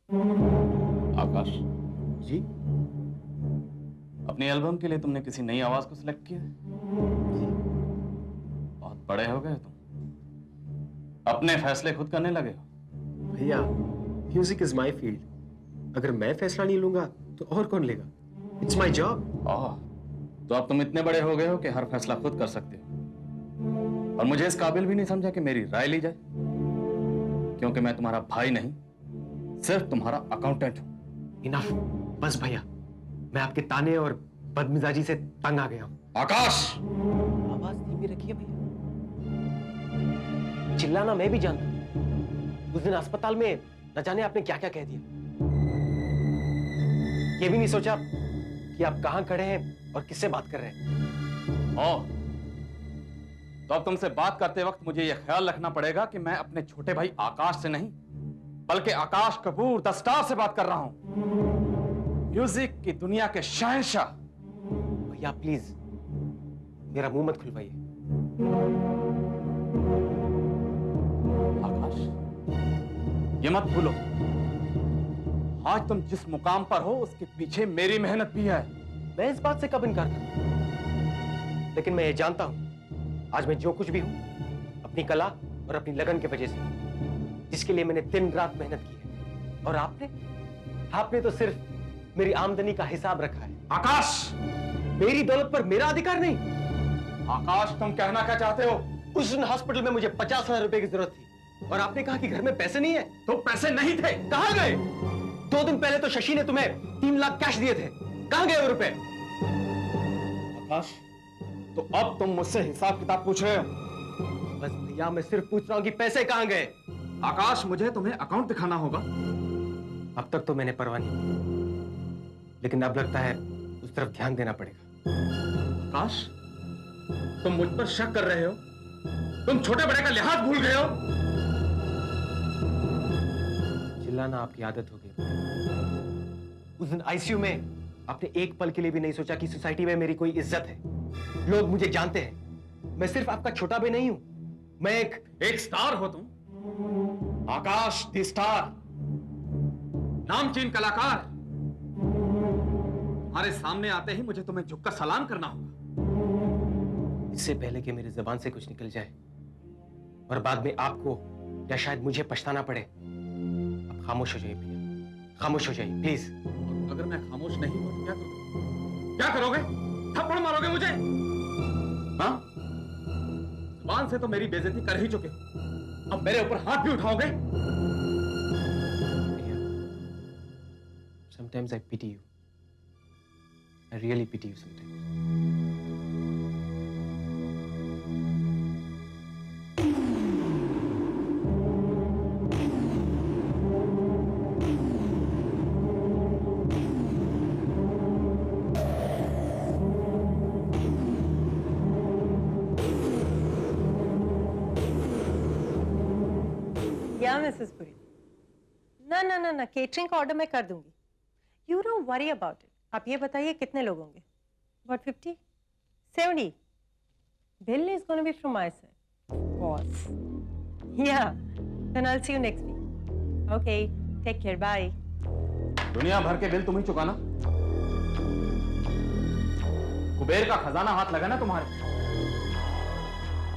आकाश जी अपनी एल्बम के लिए तुमने किसी नई आवाज को सिलेक्ट किया है? जी बहुत बड़े हो गए तुम, अपने फैसले खुद करने लगे हो। भैया, म्यूजिक इज माई फील्ड। अगर मैं फैसला नहीं लूंगा तो और कौन लेगा? It's my job. ओह, तो अब तुम इतने बड़े हो गए हो कि हर फैसला खुद कर सकते हो, और मुझे इस काबिल भी नहीं समझा कि मेरी राय ली जाए, क्योंकि मैं तुम्हारा भाई नहीं, सिर्फ तुम्हारा अकाउंटेंट हूं। इनफ, बस भैया, मैं आपके ताने और बदमिजाजी से तंग आ गया हूं। आकाश! आवाज धीमी रखिए भैया। चिल्लाना मैं भी जानता हूं। उस दिन अस्पताल में न जाने आपने क्या क्या कह दिया। ये भी नहीं सोचा कि आप कहां खड़े हैं और किससे बात कर रहे हैं। ओह, तो अब तुमसे बात करते वक्त मुझे यह ख्याल रखना पड़ेगा कि मैं अपने छोटे भाई आकाश से नहीं, बल्कि आकाश कपूर द स्टार से बात कर रहा हूं, म्यूजिक की दुनिया के शहंशाह। भैया प्लीज मेरा मुंह मत खुलवाइए। आकाश, ये मत भूलो, आज तुम जिस मुकाम पर हो उसके पीछे मेरी मेहनत भी है। मैं इस बात से कब इनकार करूं? लेकिन मैं ये जानता हूं, आज मैं जो कुछ भी हूं अपनी कला और अपनी लगन की वजह से, जिसके लिए मैंने दिन रात मेहनत की है। और आपने तो सिर्फ मेरी आमदनी का हिसाब रखा है। आकाश! मेरी दौलत पर मेरा अधिकार नहीं। आकाश, तुम कहना क्या चाहते हो? उस दिन हॉस्पिटल में मुझे 50,000 रुपए की जरूरत थी और आपने कहा कि घर में पैसे नहीं है। तो पैसे नहीं थे, कहां गए? 2 दिन पहले तो शशि ने तुम्हें 3 लाख कैश दिए थे, कहां गए वो रुपए? आकाश, तो अब तुम मुझसे हिसाब किताब पूछ रहे हो? बस भैया, मैं सिर्फ पूछ रहा हूं कि पैसे कहां गए। आकाश, मुझे तुम्हें अकाउंट दिखाना होगा। अब तक तो मैंने परवाह नहीं की, लेकिन अब लगता है उस तरफ ध्यान देना पड़ेगा। आकाश, तुम मुझ पर शक कर रहे हो? तुम छोटे बड़े का लिहाज भूल गए हो? चिल्लाना आपकी आदत हो गई। उस दिन आईसीयू में आपने एक पल के लिए भी नहीं सोचा कि सोसाइटी में मेरी कोई इज्जत है। लोग मुझे जानते हैं। मैं सिर्फ आपका छोटा भी नहीं हूं, मैं एक स्टार हो तुम। आकाश द स्टार, नामचीन कलाकार। हमारे सामने आते ही मुझे तुम्हें झुककर सलाम करना होगा। इससे पहले कि मेरी जुबान से कुछ निकल जाए और बाद में आपको या शायद मुझे पछताना पड़े, आप खामोश हो जाइए भैया, खामोश हो जाइए प्लीज। अगर मैं खामोश नहीं हूं तो क्या करोगे? क्या करोगे? थप्पड़ मारोगे मुझे? हाँ? जुबान से तो मेरी बेइज्जती कर ही चुके, अब मेरे ऊपर हाथ भी उठाओगे? Sometimes I pity you. I really pity you sometimes. या मिसेस पुरी, ना केटरिंग का ऑर्डर मैं कर दूंगी। You don't worry about it. आप ये बताइए कितने लोग होंगे? What 50? 70? Bill is going to be from my side. Boss. Yeah. Then I'll see you next week. Okay. Take care. Bye. दुनिया भर के बिल तुम ही चुकाना। कुबेर का खजाना हाथ लगा ना तुम्हारे।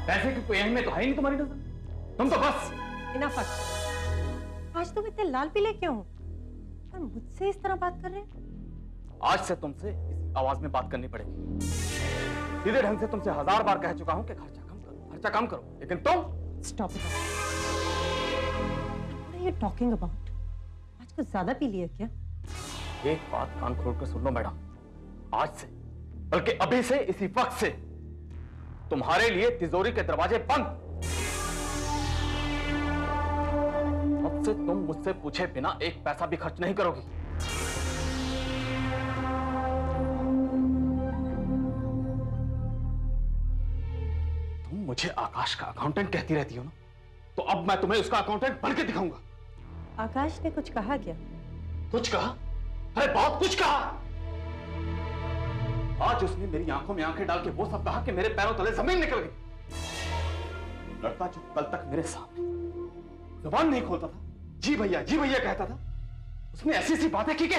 पैसे की कोई अहमियत तो है ही नहीं तुम्हारी नजर। तुम तो बस Enough. आज तुम इतने लाल पीले क्यों हो? और मुझसे इस तरह बात कर रहे हैं? आज से तुमसे इस आवाज में बात करनी पड़ेगी। सीधे ढंग से तुमसे 1000 बार कह चुका हूं कि खर्चा कम करो, खर्चा कम करो, लेकिन तुम Stop it. What are you talking about? आज कुछ ज्यादा पी लिया क्या? एक बात कान खोल कर सुन लो मैडम, आज से, बल्कि अभी से, इसी वक्त से तुम्हारे लिए तिजोरी के दरवाजे बंद। अब से तुम मुझसे पूछे बिना एक पैसा भी खर्च नहीं करोगी। तुम मुझे आकाश का अकाउंटेंट कहती रहती हो ना, तो अब मैं तुम्हें उसका अकाउंटेंट बन के दिखाऊंगा। आकाश ने कुछ कहा क्या? कुछ कहा? अरे बहुत कुछ कहा। आज उसने मेरी आंखों में आंखें डाल के वो सब कहा कि मेरे पैरों तले जमीन निकल गई। लड़का जो कल तक मेरे सामने जुबान नहीं खोलता था, जी भैया कहता था, उसने ऐसी ऐसी बातें की कि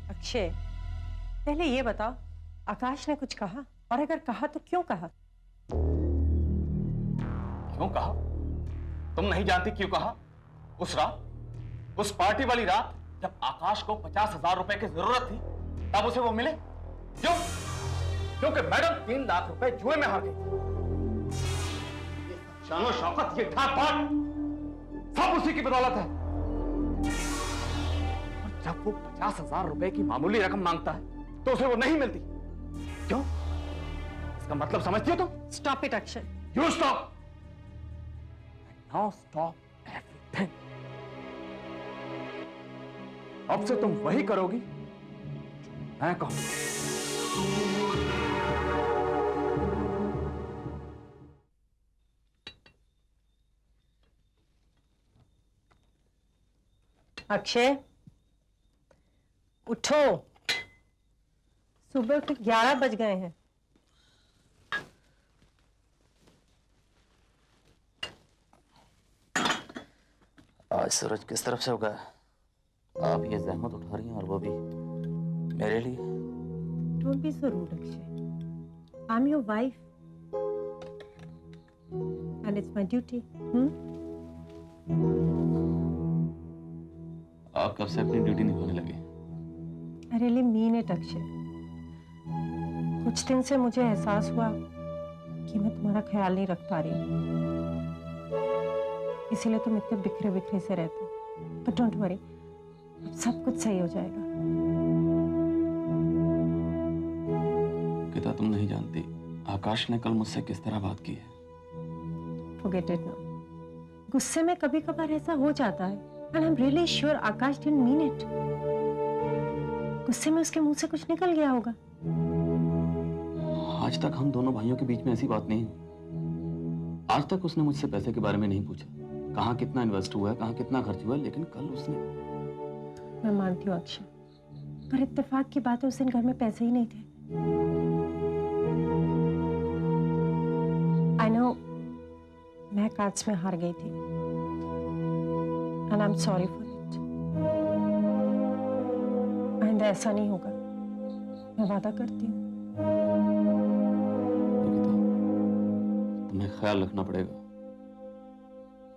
अक्षय, पहले ये बताओ, आकाश ने कुछ कहा? और अगर कहा तो क्यों कहा? क्यों कहा? तुम नहीं जानती क्यों कहा? उस रात, उस पार्टी वाली रात, जब आकाश को 50,000 रुपए की जरूरत थी, तब उसे वो मिले। क्यों? क्योंकि मैडम 3 लाख रुपए जुए में हार गई। शानो शौकत, ये ठाट बाट सब उसी की बदौलत है। और जब वो 50,000 रुपए की मामूली रकम मांगता है तो उसे वो नहीं मिलती। क्यों? इसका मतलब समझती हो तुम? Stop it Akshay. You stop. Now stop everything. अब से तुम वही करोगी मैं कहूं। अक्षय, उठो, सुबह के 11 बज गए हैं। आज सूरज किस तरफ से उगा है? आप ये जहमत उठा रही हैं और वो भी मेरे लिए। Don't be so rude, Akshay. I'm your wife, and it's my duty. आप कब से अपनी ड्यूटी निभाने लगे? I really mean it, Akshay. कुछ दिन से मुझे एहसास हुआ कि मैं तुम्हारा ख्याल नहीं रख पा रही हूँ, इसीलिए तुम इतने बिखरे बिखरे से रहते हो। But don't worry, अब सब कुछ सही हो जाएगा। गीता, तुम नहीं जानती आकाश ने कल मुझसे किस तरह बात की है। Forget it now. गुस्से में कभी कभार ऐसा हो जाता है, and I'm really sure Akash didn't mean it. गुस्से में उसके मुंह से कुछ निकल गया होगा। आज तक हम दोनों भाइयों के बीच में ऐसी बात नहीं हुई। आज तक उसने मुझसे पैसे के बारे में नहीं पूछा, कहाँ कितना इन्वेस्ट हुआ है, कहाँ कितना खर्च हुआ है, लेकिन कल उसने। मैं मानती हूँ अक्षय, पर इत्तेफाक की बात है उस दिन घर में पैसे ही नहीं थे। I know, मैं कार्ड्स में हार गई थी, and I'm sorry for it. आइंदा ऐसा नहीं होगा, मैं वादा करती हूँ। गीता, तुम्हें ख्याल रखना पड़ेगा।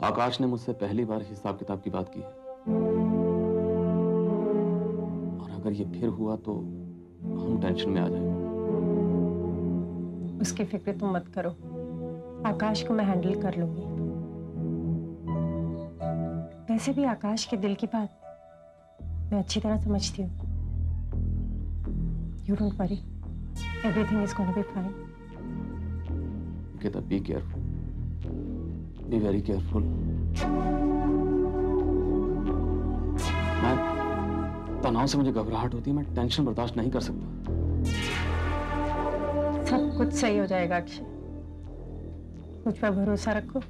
आकाश ने मुझसे पहली बार हिसाब किताब की बात की है, और अगर ये फिर हुआ तो हम टेंशन में आ जाएंगे। उसकी फिक्र तुम मत करो, आकाश को मैं हैंडल कर लूंगी। वैसे भी आकाश के दिल की बात मैं अच्छी तरह समझती हूँ। You don't worry, everything is going to be fine. Gita, be careful. Be very careful. मैं तनाव से मुझे घबराहट होती है, मैं टेंशन बर्दाश्त नहीं कर सकता। सब कुछ सही हो जाएगा अक्षय, मुझ पर भरोसा रखो।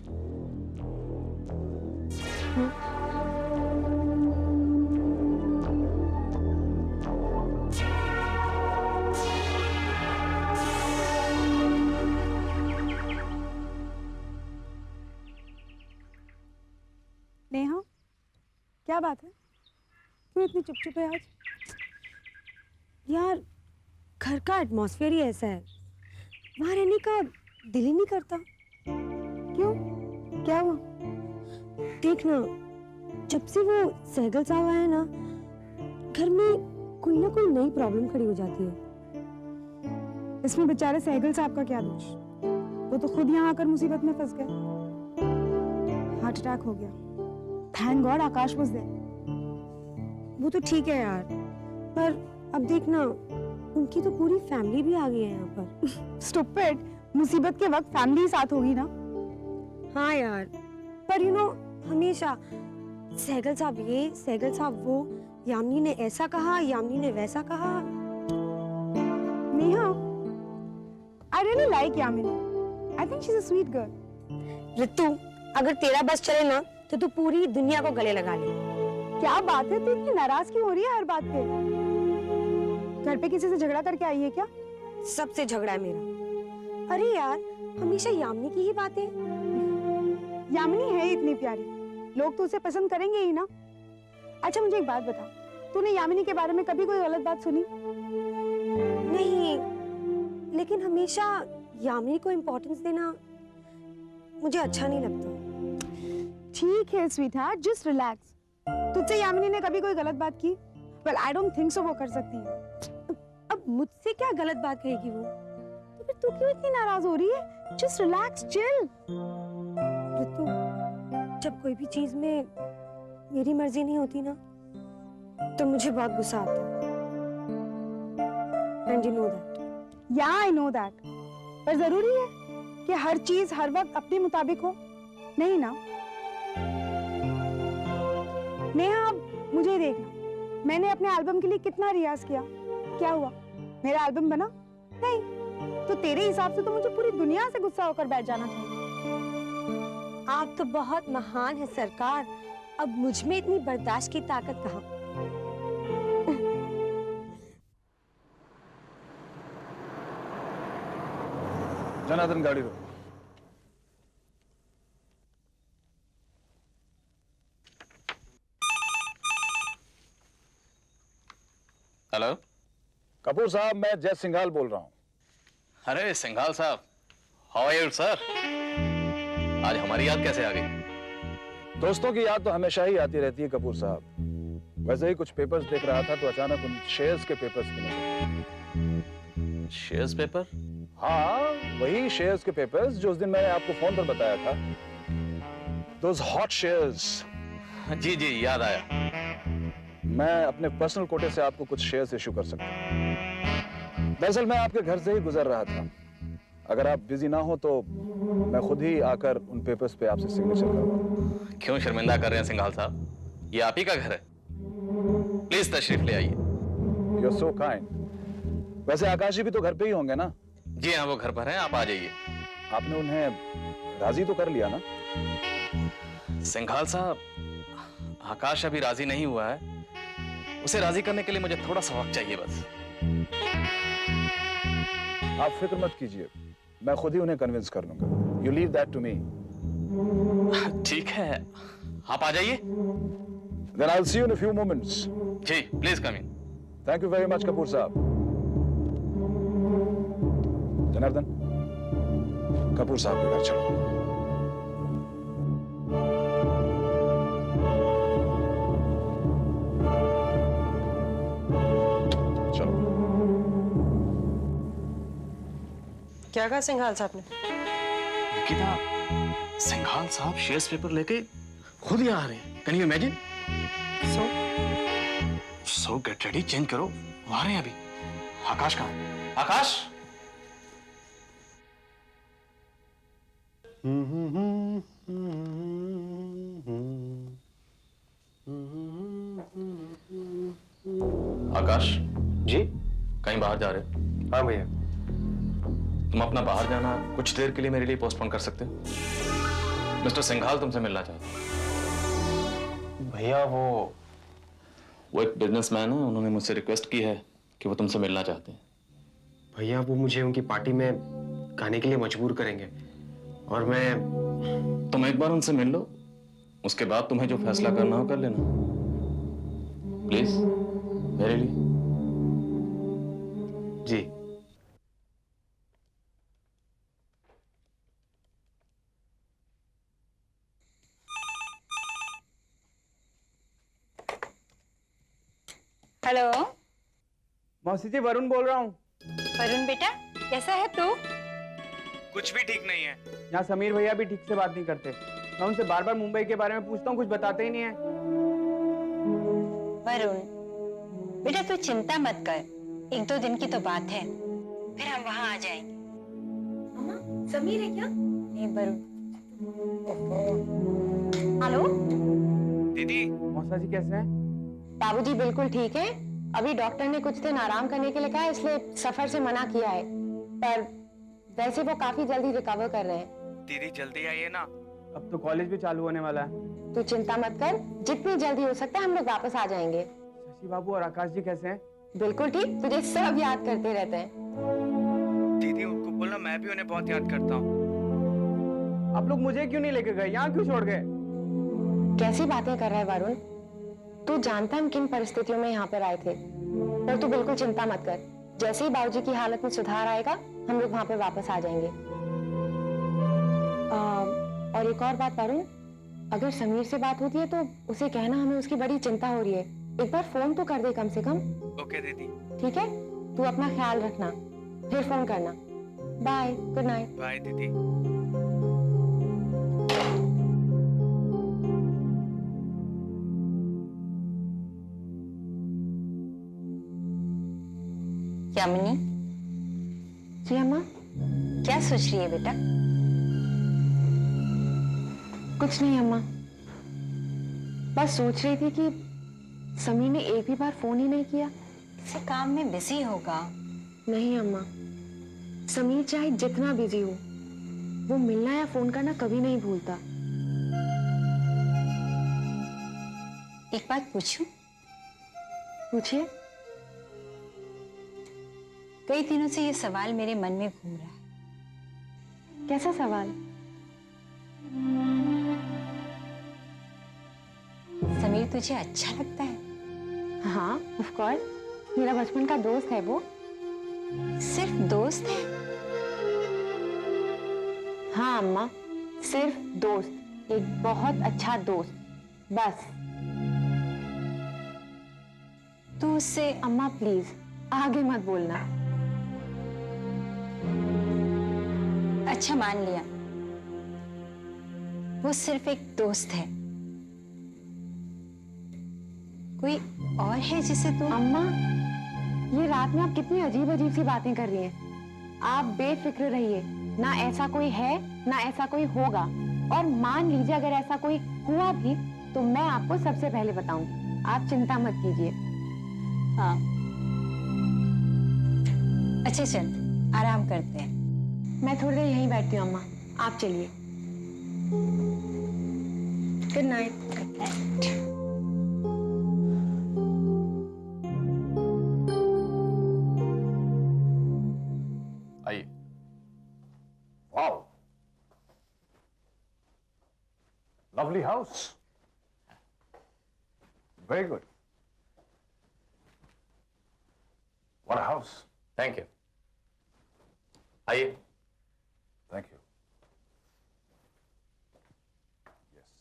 नेहा, क्या बात है? क्यों इतनी चुप है आज? यार, घर का एटमॉस्फेयर ही ऐसा है, वहां रहने का दिल ही नहीं करता। क्यों? क्या हुआ? देख ना, जब से वो सहगल साहब आया ना, घर में कोई ना कोई नई प्रॉब्लम खड़ी हो जाती है। इसमें बेचारे सहगल साहब का क्या दोष? वो तो खुद यहाँ आकर मुसीबत में फंस गए। हार्ट अटैक हो गया। Thank God Akash was there. वो तो ठीक है यार, पर अब देखना, उनकी तो पूरी फैमिली भी आ गई है यहाँ पर। स्टूपिड, मुसीबत के वक्त फैमिली ही साथ होगी ना। हाँ यार, पर यू नो, हमेशा सहगल साहब ये, सहगल साहब वो, यामिनी ने ऐसा कहा, यामिनी ने वैसा कहा। Neha, I really like Yamini. I think she's a sweet girl। Ritu, अगर तेरा बस चले ना, तो तू पूरी दुनिया को गले लगा ले। क्या बात है, तू इतनी नाराज क्यों हो रही है हर बात पे? घर पे किसी से झगड़ा करके आई है क्या? सबसे झगड़ा है मेरा। अरे यार, हमेशा यामिनी की ही बातें। यामिनी है इतनी प्यारी, लोग तो उसे पसंद करेंगे ही ना। अच्छा मुझे एक बात बता, तूने यामिनी के बारे में कभी कोई गलत बात सुनी? नहीं, लेकिन हमेशा यामिनी को इम्पोर्टेंस देना मुझे अच्छा नहीं लगता। ठीक है स्वीट हार्ट, जस्ट रिलैक्स। तुझसे यामिनी ने कभी कोई गलत बात की? Well I don't think so वो कर सकती है। अब मुझसे क्या गलत बात कहेगी वो? तो फिर तू क्यों इतनी नाराज हो रही है? Just relax, chill. ऋतु, जब कोई भी चीज में मेरी मर्जी नहीं होती ना, तो मुझे बहुत गुस्सा आता है। And you know that. या आई नो दैट, पर जरूरी है कि हर चीज हर वक्त अपने मुताबिक हो? नहीं ना। नेहा, अब मुझे देखना, मैंने अपने एल्बम के लिए कितना रियाज किया, क्या हुआ? मेरा एल्बम बना? नहीं। तो तेरे हिसाब से तो मुझे पूरी दुनिया से गुस्सा होकर बैठ जाना चाहिए। आप तो बहुत महान है सरकार, अब मुझ में इतनी बर्दाश्त की ताकत कहाँ? जनार्दन, गाड़ी रोक। हेलो। कपूर साहब, मैं जय सिंघाल बोल रहा हूँ। अरे सिंघाल साहब, हाउ आर यू सर? आज हमारी याद कैसे आ गई? दोस्तों की याद तो हमेशा ही आती रहती है कपूर साहब। वैसे ही कुछ पेपर्स देख रहा था तो अचानक उन शेयर्स के पेपर्स पे नजर। Shares paper? हाँ, वही शेयर्स के पेपर्स जो उस दिन मैंने आपको फोन पर बताया था। Those hot shares. जी जी, याद आया। मैं अपने पर्सनल कोटे से आपको कुछ शेयर्स इशू कर सकता हूँ। दरअसल मैं आपके घर से ही गुजर रहा था। अगर आप बिजी ना हो तो मैं खुद ही आकर उन पेपर्स पे आपसे सिग्नेचर करूंगा। क्यों शर्मिंदा कर रहे हैं सिंघाल साहब? ये आप ही का घर है, प्लीज तशरीफ ले आइए। You are so kind. वैसे आकाश जी भी तो घर पे ही होंगे ना? जी हाँ, वो घर पर हैं, आप आ जाइए। आपने उन्हें राजी तो कर लिया ना? सिंघाल साहब, आकाश अभी राजी नहीं हुआ है। उसे राजी करने के लिए मुझे थोड़ा सा वक्त चाहिए बस। आप फिक्र मत कीजिए, मैं खुद ही उन्हें कन्विंस कर लूंगा। You leave that to me. ठीक है, आप आ जाइए। Then I'll see you in a few moments. जी, please come in. Thank you very much, Kapoor साहब। जनार्दन, कपूर साहब के घर चलो। चलो। क्या कहा सिंघाल साहब ने? निकिता, सिंघाल साहब शेयर्स पेपर लेके खुद यहाँ आ रहे हैं। Can you imagine? So get ready, change करो, वो आ रहे हैं अभी। आकाश कहाँ है? आकाश? आकाश जी? कहीं बाहर जा रहे हो? हाँ भैया। तुम अपना बाहर जाना कुछ देर के लिए मेरे लिए पोस्टपोन कर सकते हो? मिस्टर सिंघाल तुमसे मिलना चाहते हैं। भैया वो एक बिजनेसमैन है, उन्होंने मुझसे रिक्वेस्ट की है कि वो तुमसे मिलना चाहते हैं। भैया वो मुझे उनकी पार्टी में गाने के लिए मजबूर करेंगे और मैं। तुम एक बार उनसे मिल लो, उसके बाद तुम्हें जो फैसला करना हो कर लेना। प्लीज, मेरे लिए। जी। हेलो मौसी जी, वरुण बोल रहा हूँ। वरुण बेटा, कैसा है तू? कुछ भी ठीक नहीं है। यहाँ समीर भैया भी ठीक से बात नहीं करते। मैं उनसे बार बार मुंबई के बारे में पूछता हूँ, कुछ बताते ही नहीं है। वरुण बेटा, तू चिंता मत कर, एक दो दिन की तो बात है, फिर हम वहाँ आ जाएंगे। अम्मा, समीर है क्या? नहीं वरुण। हेलो दीदी, मौसा जी कैसे हैं? बाबूजी बिल्कुल ठीक है। अभी डॉक्टर ने कुछ दिन आराम करने के लिए कहा है, इसलिए सफर से मना किया है, पर वैसे वो काफी जल्दी रिकवर कर रहे हैं। दीदी जल्दी आइए ना, अब तो कॉलेज भी चालू होने वाला है। तू चिंता मत कर, जितनी जल्दी हो सकता है हम लोग वापस आ जाएंगे। शशि बाबू और आकाश जी कैसे हैं? बिल्कुल ठीक, तुझे सब याद करते रहते हैं। दीदी उनको बोलना मैं भी उन्हें बहुत याद करता हूँ। आप लोग मुझे क्यों नहीं लेके गए? यहाँ क्यों छोड़ गए? कैसी बातें कर रहा है वरुण? तू जानता है हम किन परिस्थितियों में यहाँ पर आए थे, पर तू बिल्कुल चिंता मत कर। जैसे ही बाबूजी की हालत में सुधार आएगा हम लोग वहां पर वापस आ जाएंगे। और एक और बात वरुण, अगर समीर से बात होती है तो उसे कहना हमें उसकी बड़ी चिंता हो रही है। एक बार फोन तो कर दे कम से कम। ओके दीदी। ठीक है, तू अपना ख्याल रखना, फिर फोन करना। Bye, good night. बाय दीदी। यामिनी, जी अम्मा। क्या सोच रही है बेटा? कुछ नहीं अम्मा, बस सोच रही थी कि समीर ने एक भी बार फोन ही नहीं किया। किसी काम में बिजी होगा। नहीं अम्मा, समीर चाहे जितना बिजी हो, वो मिलना या फोन करना कभी नहीं भूलता। एक बात पूछूं? पूछिए। कई दिनों से ये सवाल मेरे मन में घूम रहा है। कैसा सवाल? समीर तुझे अच्छा लगता है? हाँ, ऑफ कोर्स, मेरा बचपन का दोस्त है वो। सिर्फ दोस्त है? हाँ अम्मा, सिर्फ दोस्त, एक बहुत अच्छा दोस्त, बस। तू उससे अम्मा प्लीज आगे मत बोलना। अच्छा मान लिया, वो सिर्फ एक दोस्त है। कोई और है जिसे तू? अम्मा, ये रात में आप कितनी अजीब अजीब सी बातें कर रही हैं। आप बेफिक्र रहिए, ना ऐसा कोई है ना ऐसा कोई होगा, और मान लीजिए अगर ऐसा कोई हुआ भी तो मैं आपको सबसे पहले बताऊंगी। आप चिंता मत कीजिए। हाँ, अच्छा चल आराम करते हैं। मैं थोड़ी देर यहीं बैठती हूँ अम्मा, आप चलिए। Good night. Good night. आइए। Wow, lovely house, very good. What a house. Thank you. आइए। Thank you. Yes.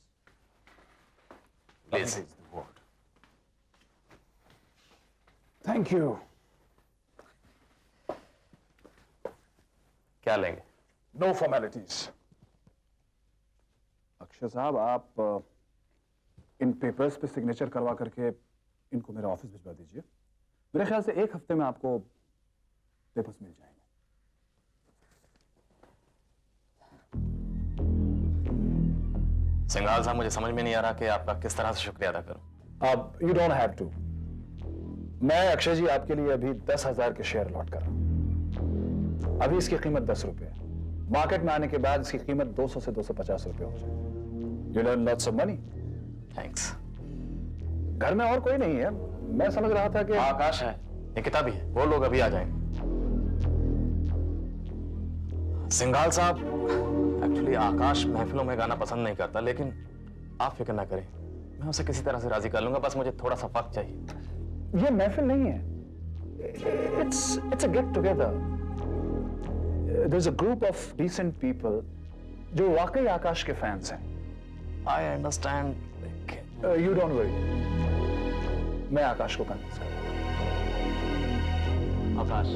Please. Lovely is the word. Thank you. क्या लेंगे? No formalities. अक्षय साहब, आप इन पेपर्स पे सिग्नेचर करवा करके इनको मेरे ऑफिस भिजवा दीजिए। मेरे ख्याल से एक हफ्ते में आपको पेपर्स मिल जाएंगे। सिंघाल साहब, मुझे समझ में नहीं आ रहा कि आपका किस तरह से शुक्रिया अदा करूं। अब यू डोंट हैव टू। मैं अक्षय जी आपके लिए अभी 10,000 के शेयर लॉट कर रहा हूं। अभी इसकी कीमत 10 रुपए है। मार्केट में आने के बाद इसकी कीमत 200 से 250 रुपए हो जाएगी। You learn lots of money. Thanks. घर में और कोई नहीं है। मैं समझ रहा था कि आकाश है, ये किताबी है, वो लोग अभी आ जाएंगे। सिंघाल साहब, एक्चुअली आकाश महफिलों में गाना पसंद नहीं करता, लेकिन आप फिक्र ना करें, मैं उसे किसी तरह से राजी कर लूंगा। बस मुझे थोड़ा सा वक्त चाहिए। ये महफिल नहीं है। It's a get together. There is a group of decent people जो वाकई आकाश के फैंस हैं। I understand. You don't worry, मैं आकाश को कन्विंस करूंगा। आकाश,